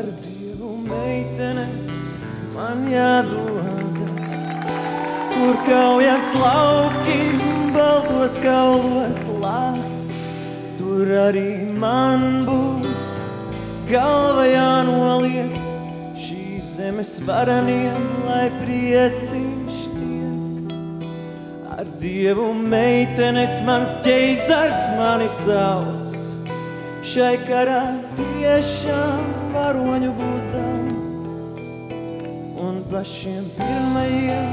par Dievu meitenes man jādodas, kur kaujas lauki baltos kaulos lās, tur arī man būs galva jānoliec šīs zemes varaniem, lai prieciņš tiek. Ar Dievu meitenes mans ķeizars mani sauc, šai karā tiešām varoņu būs daudz. Un pašiem pirmajiem,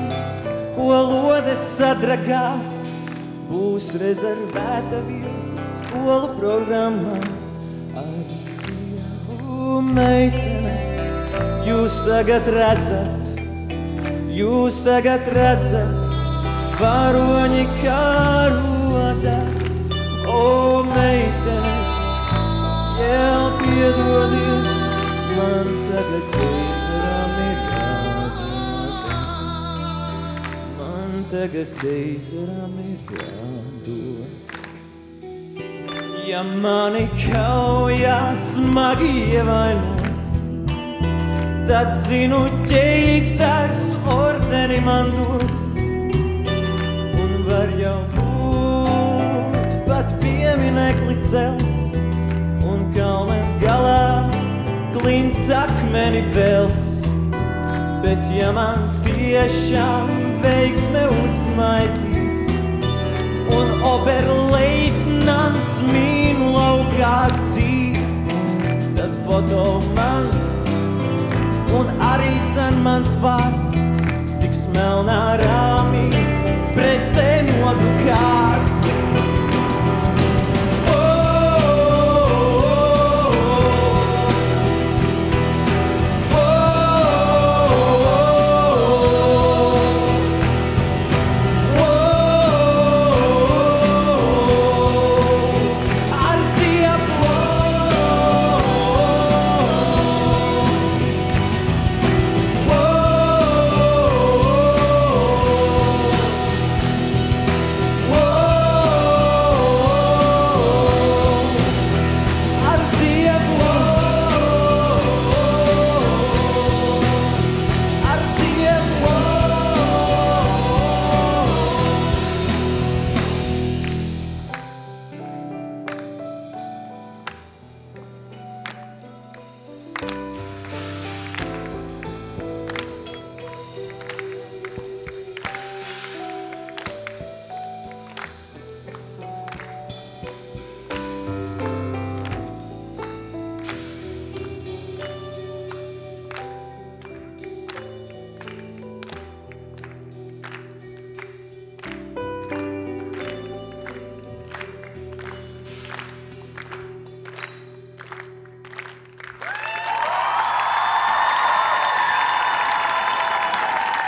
ko lodes sadragās, būs rezervēta vieta skolu programmās. Ar Dievu meitenes jūs tagad redzat, varoņi karodas. O meitenes, jēl piedodiet, man tagad ķeizaram ir jādodas. Man tagad ķeizaram ir jādodas. Ja mani kaujā smagi ievainos, tad zinu ķeizars ordeni man dos. Un var jau būt pat pieminekli cels, un kalniem galā klints akmeni vels. Bet ja man tiešām veiksme uzmaitīs, un oberleitnants mīnu laukā dzīs, tad foto mans un arī dzen mans vārds tiks melnā rāmī presē nodrukāt.